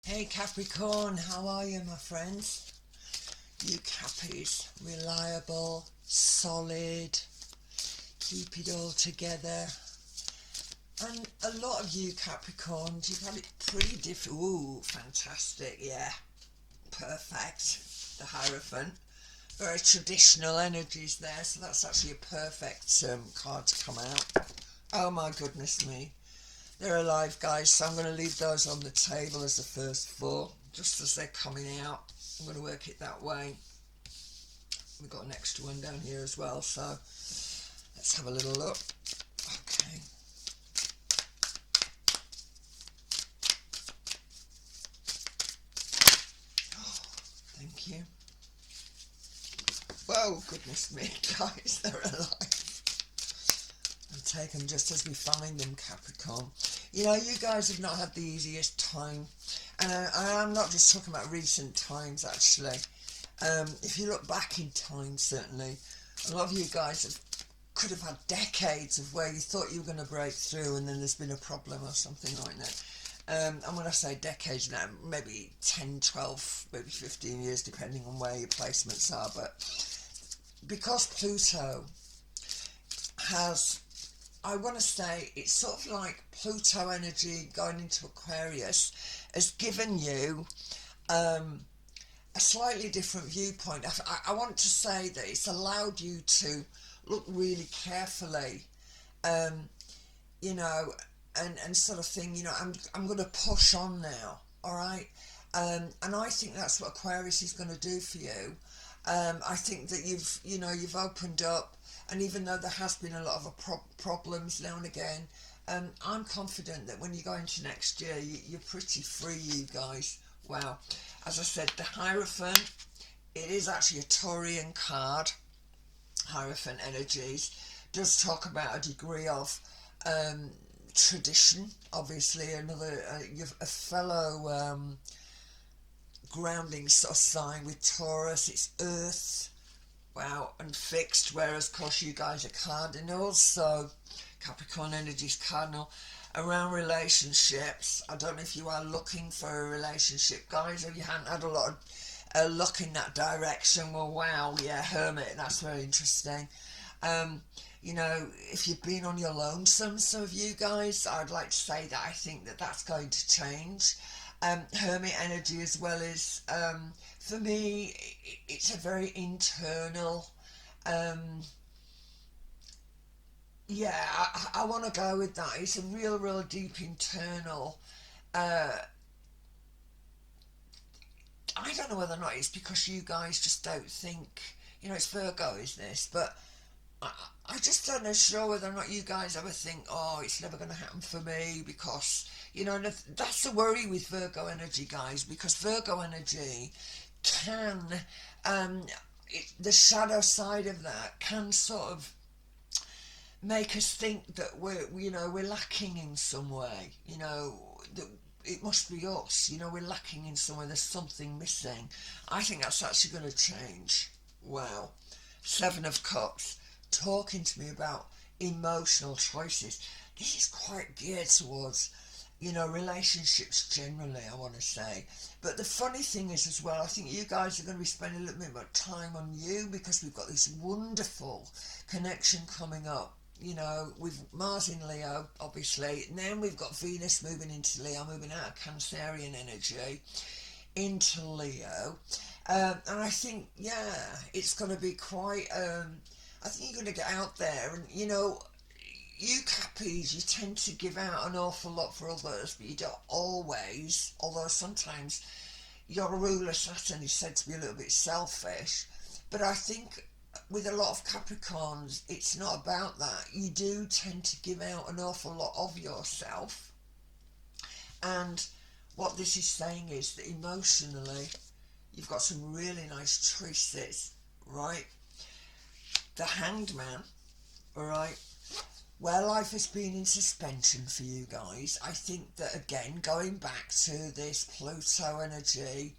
Hey Capricorn, how are you, my friends? You Cappies, reliable, solid, keep it all together. And a lot of you Capricorns, you've had it pretty different. Ooh, fantastic, yeah, perfect. The Hierophant, very traditional energies there, so that's actually a perfect card to come out. Oh my goodness me. They're alive, guys, so I'm going to leave those on the table as the first four, just as they're coming out. I'm going to work it that way. We've got an extra one down here as well, so let's have a little look. Okay. Oh, thank you. Whoa, goodness me, guys, they're alive. And take them just as we find them, Capricorn. You know, you guys have not had the easiest time, and I'm not just talking about recent times, actually. If you look back in time, certainly, a lot of you guys could have had decades of where you thought you were going to break through, and then there's been a problem or something like that. And when I say decades now, maybe 10, 12, maybe 15 years, depending on where your placements are. But because Pluto has, I want to say, it's sort of like Pluto energy going into Aquarius has given you a slightly different viewpoint. I want to say that it's allowed you to look really carefully, you know, and sort of thing, you know, I'm going to push on now, all right? And I think that's what Aquarius is going to do for you. I think that you've opened up, and even though there has been a lot of problems now and again, I'm confident that when you go into next year, you're pretty free, you guys. Wow. As I said, the Hierophant, it is actually a Taurian card. Hierophant energies does talk about a degree of tradition. Obviously, another a fellow grounding sort of sign with Taurus. It's Earth. Wow, and fixed, whereas of course you guys are cardinals, so Capricorn energy is cardinal. Around relationships, I don't know if you are looking for a relationship, guys, or you haven't had a lot of luck in that direction. Well, wow, yeah, Hermit, that's very interesting. You know, if you've been on your lonesome, some of you guys, I'd like to say that I think that that's going to change. Hermit energy, as well as for me, it's a very internal, yeah, I want to go with that. It's a real deep internal, I don't know whether or not it's because you guys just don't think, you know, it's Virgo, is this, but I, I just don't know sure whether or not you guys ever think, oh, it's never going to happen for me, because, you know, that's the worry with Virgo energy, guys, because Virgo energy can, the shadow side of that can sort of make us think that we're lacking in some way, you know, that it must be us, you know, we're lacking in some way, there's something missing. I think that's actually going to change. Wow. Seven of Cups, talking to me about emotional choices. This is quite geared towards, you know, relationships generally, I want to say. But the funny thing is as well, I think you guys are going to be spending a little bit more time on you, because we've got this wonderful connection coming up, you know, with Mars in Leo, obviously. And then we've got Venus moving into Leo, moving out of Cancerian energy into Leo. And I think, yeah, it's going to be quite, I think you're going to get out there, and, you know, you Cappies, you tend to give out an awful lot for others, but you don't always, although sometimes your ruler Saturn is said to be a little bit selfish. But I think with a lot of Capricorns, it's not about that. You do tend to give out an awful lot of yourself, and what this is saying is that emotionally, you've got some really nice choices, right? The Hanged Man, alright, where life has been in suspension for you guys. I think that, again, going back to this Pluto energy,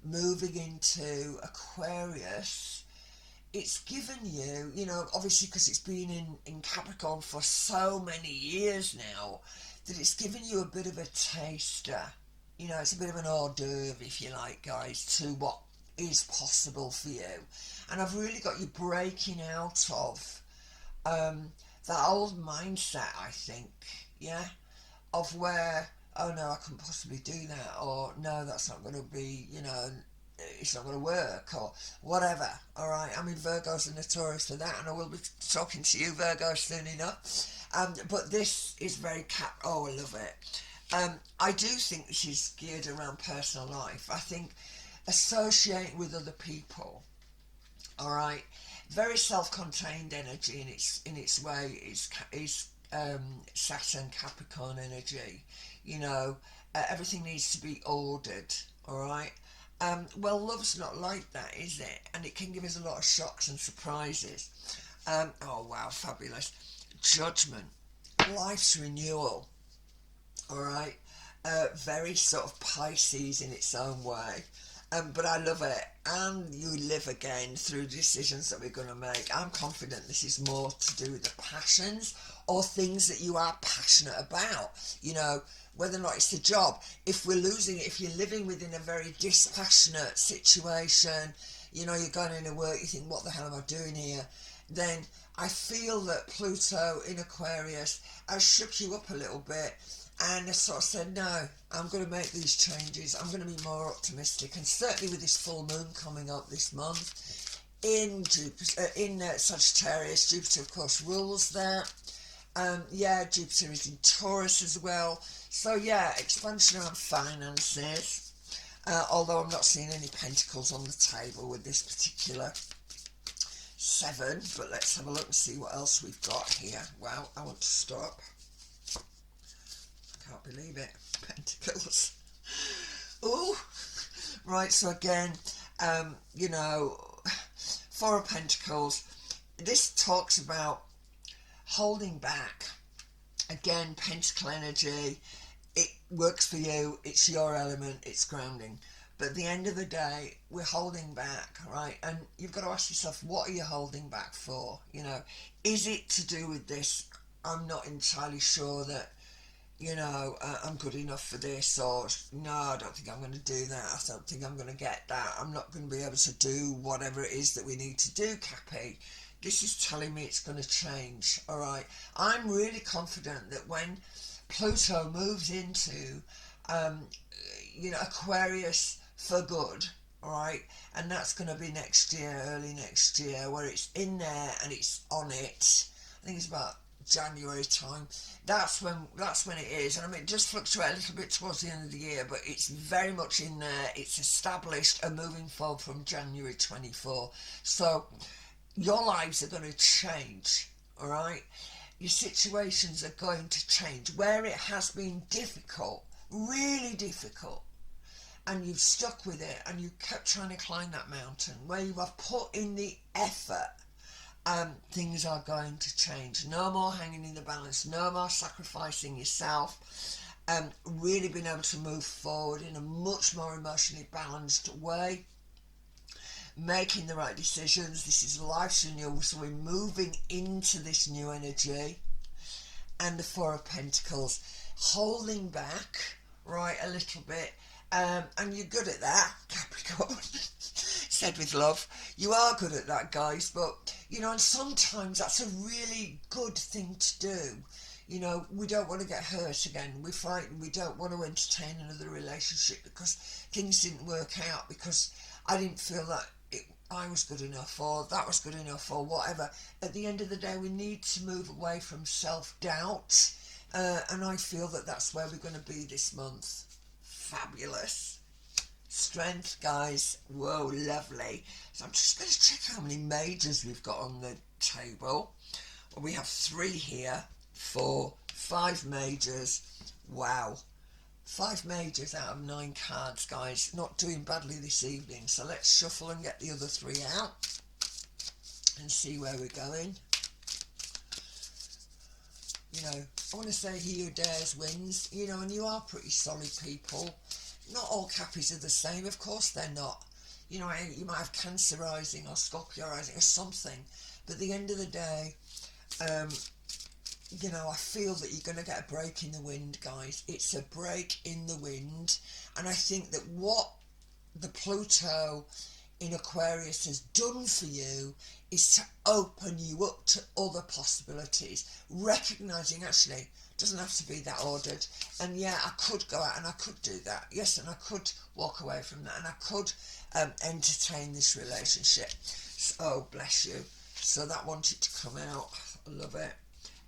moving into Aquarius, it's given you, you know, obviously because it's been in Capricorn for so many years now, that it's given you a bit of a taster, You know, it's a bit of an hors d'oeuvre, if you like, guys, to what is possible for you. And I've really got you breaking out of um, that old mindset, I think, yeah, of where, oh no, I couldn't possibly do that, or no, that's not going to be, you know, it's not going to work, or whatever. All right, I mean, Virgos are notorious for that, and I will be talking to you, Virgos, soon enough. But this is very Oh, I love it. I do think this is geared around personal life. I think associating with other people. All right, very self-contained energy in its way is Saturn Capricorn energy. You know, everything needs to be ordered. All right. Well, love's not like that, is it? And it can give us a lot of shocks and surprises. Oh wow, fabulous! Judgment, life's renewal. All right, very sort of Pisces in its own way. But I love it. And you live again through decisions that we're going to make. I'm confident this is more to do with the passions or things that you are passionate about. You know, whether or not it's the job. If we're losing it, if you're living within a very dispassionate situation, you know, you're going into work, you think, what the hell am I doing here? Then I feel that Pluto in Aquarius has shook you up a little bit and I sort of said, no, I'm going to make these changes. I'm going to be more optimistic. And certainly with this full moon coming up this month in Jupiter, in Sagittarius, Jupiter, of course, rules that. Yeah, Jupiter is in Taurus as well. So, yeah, expansion around finances. Although I'm not seeing any pentacles on the table with this particular 7. But let's have a look and see what else we've got here. Wow, I want to stop. Can't believe it. Pentacles. Oh, right. So again, you know, Four of Pentacles. This talks about holding back. Again, Pentacle energy. It works for you. It's your element. It's grounding. But at the end of the day, we're holding back, right? And you've got to ask yourself, what are you holding back for? You know, is it to do with this? I'm not entirely sure that, you know, I'm good enough for this, or no, I don't think I'm going to do that, I don't think I'm going to get that, I'm not going to be able to do whatever it is that we need to do, Cappy. This is telling me it's going to change, all right? I'm really confident that when Pluto moves into, you know, Aquarius for good, all right, and that's going to be next year, early next year, where it's in there and it's on it. I think it's about January time. That's when it is. And I mean, it does fluctuate a little bit towards the end of the year, but it's very much in there. It's established and moving forward from January 24. So your lives are going to change, all right? Your situations are going to change. Where it has been difficult, really difficult, and you've stuck with it and you kept trying to climb that mountain, where you have put in the effort, things are going to change. No more hanging in the balance, no more sacrificing yourself, really being able to move forward in a much more emotionally balanced way, making the right decisions. This is life's renewal, so we're moving into this new energy. And the Four of Pentacles, holding back, right, a little bit. And you're good at that, Capricorn. Said with love. You are good at that, guys, but, you know, and sometimes that's a really good thing to do. You know, we don't want to get hurt again. We're frightened. We don't want to entertain another relationship because things didn't work out, because I didn't feel that I was good enough, or that was good enough, or whatever. At the end of the day, we need to move away from self-doubt, and I feel that that's where we're going to be this month. Fabulous. Strength, guys. Whoa, lovely. So I'm just going to check how many majors we've got on the table. Well, we have 3 here, 4, 5 majors. Wow. 5 majors out of 9 cards, guys. Not doing badly this evening. So let's shuffle and get the other 3 out and see where we're going. You know, I want to say he who dares wins. You know, and you are pretty solid people. Not all Cappies are the same. Of course they're not. You know, you might have Cancer rising or Scorpio rising or something. But at the end of the day, you know, I feel that you're going to get a break in the wind, guys. It's a break in the wind. And I think that what the Pluto in Aquarius has done for you is to open you up to other possibilities, recognizing actually it doesn't have to be that ordered. And yeah, I could go out and I could do that. Yes, and I could walk away from that, and I could entertain this relationship. So bless you. So that wanted to come out. I love it.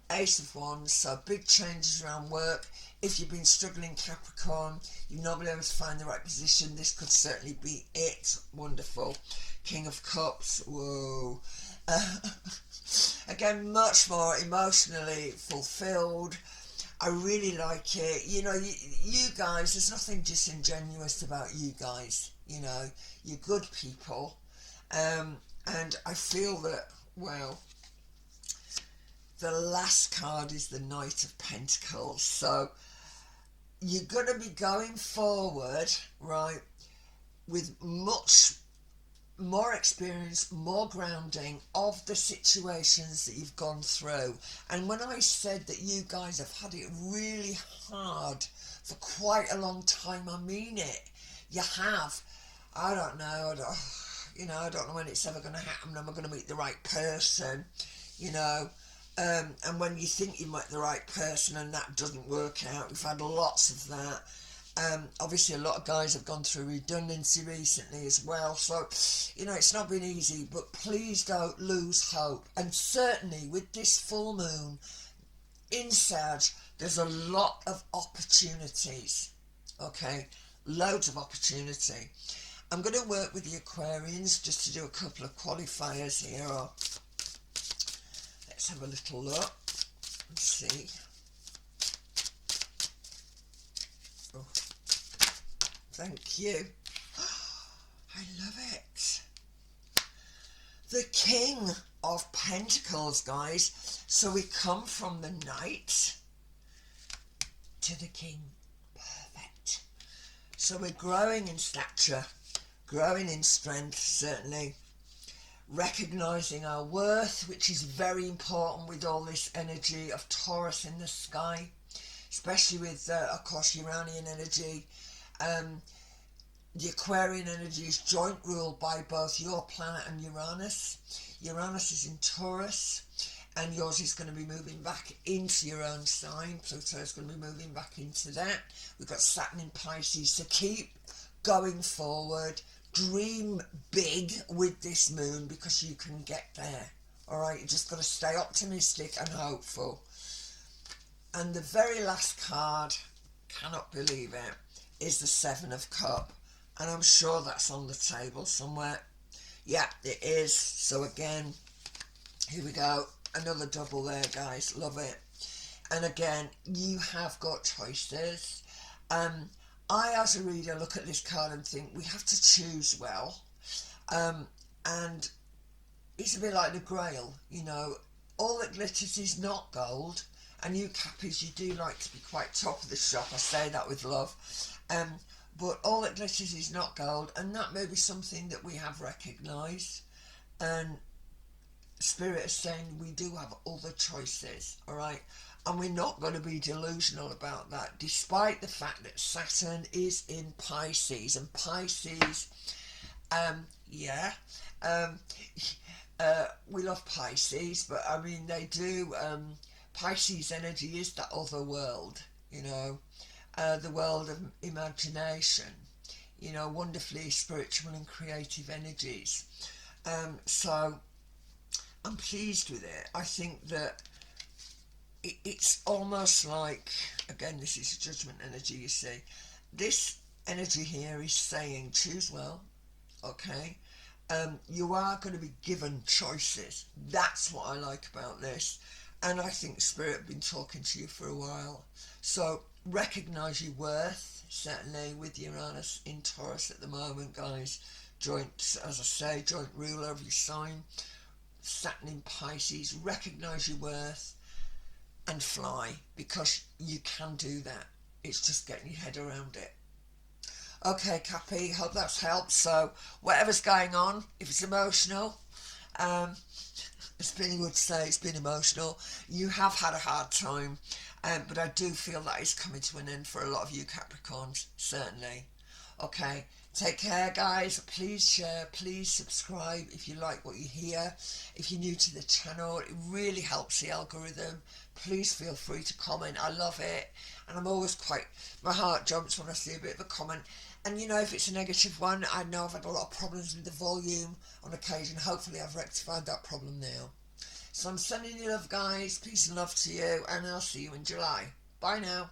Ace of Wands, so big changes around work. If you've been struggling, Capricorn, you've not been able to find the right position, this could certainly be it. Wonderful. King of Cups, whoa. Again, much more emotionally fulfilled. I really like it. You know, you guys, there's nothing disingenuous about you guys. You know, you're good people. And I feel that, well, the last card is the Knight of Pentacles. So you're going to be going forward, right, with much more experience, more grounding of the situations that you've gone through. And when I said that you guys have had it really hard for quite a long time, I mean it. You have. I don't know. I don't know when it's ever going to happen. Am I going to meet the right person? You know. And when you think you met the right person and that doesn't work out, we've had lots of that. Obviously a lot of guys have gone through redundancy recently as well, so you know it's not been easy, but please don't lose hope. And certainly with this full moon in Sag, there's a lot of opportunities. Okay, loads of opportunity. I'm going to work with the Aquarians just to do a couple of qualifiers here. Let's have a little look and see. Oh, thank you. I love it. The King of Pentacles, guys. So we come from the Knight to the King. Perfect. So we're growing in stature, growing in strength, certainly. Recognising our worth, which is very important with all this energy of Taurus in the sky, especially with, of course, Uranian energy. The Aquarian energy is joint ruled by both your planet and Uranus. Uranus is in Taurus, and yours is going to be moving back into your own sign. Pluto is going to be moving back into that. We've got Saturn in Pisces, so keep going forward. Dream big with this moon because you can get there. Alright, you just got to stay optimistic and hopeful. And the very last card, cannot believe it, is the Seven of Cups. And I'm sure that's on the table somewhere. Yeah, it is. So again, here we go. Another double there, guys. Love it. And again, you have got choices. I, as a reader, look at this card and think we have to choose well. And it's a bit like the Grail, you know. All that glitters is not gold. And you Cappies, you do like to be quite top of the shop. I say that with love. But all that glitters is not gold. And that may be something that we have recognised. And Spirit is saying we do have other choices, all right? And we're not going to be delusional about that, despite the fact that Saturn is in Pisces. And Pisces, we love Pisces, but I mean, they do, Pisces energy is that other world, you know, the world of imagination, you know, wonderfully spiritual and creative energies. So I'm pleased with it. I think that it's almost like, again, this is judgment energy, you see. This energy here is saying choose well, okay? You are going to be given choices. That's what I like about this. And I think Spirit have been talking to you for a while. So recognise your worth, certainly with Uranus in Taurus at the moment, guys. Joint, as I say, joint ruler of your sign. Saturn in Pisces. Recognise your worth and fly, because you can do that. It's just getting your head around it. Okay, Cappy, hope that's helped. So whatever's going on, if it's emotional, As Spinny would say, it's been emotional. You have had a hard time, but I do feel that it's coming to an end for a lot of you Capricorns, certainly. Okay, take care, guys. Please share, please subscribe if you like what you hear. If you're new to the channel, it really helps the algorithm. Please feel free to comment. I love it, and I'm always my heart jumps when I see a bit of a comment. And you know, if it's a negative one, I know I've had a lot of problems with the volume on occasion. Hopefully I've rectified that problem now. So I'm sending you love, guys. Peace and love to you, and I'll see you in July. Bye now.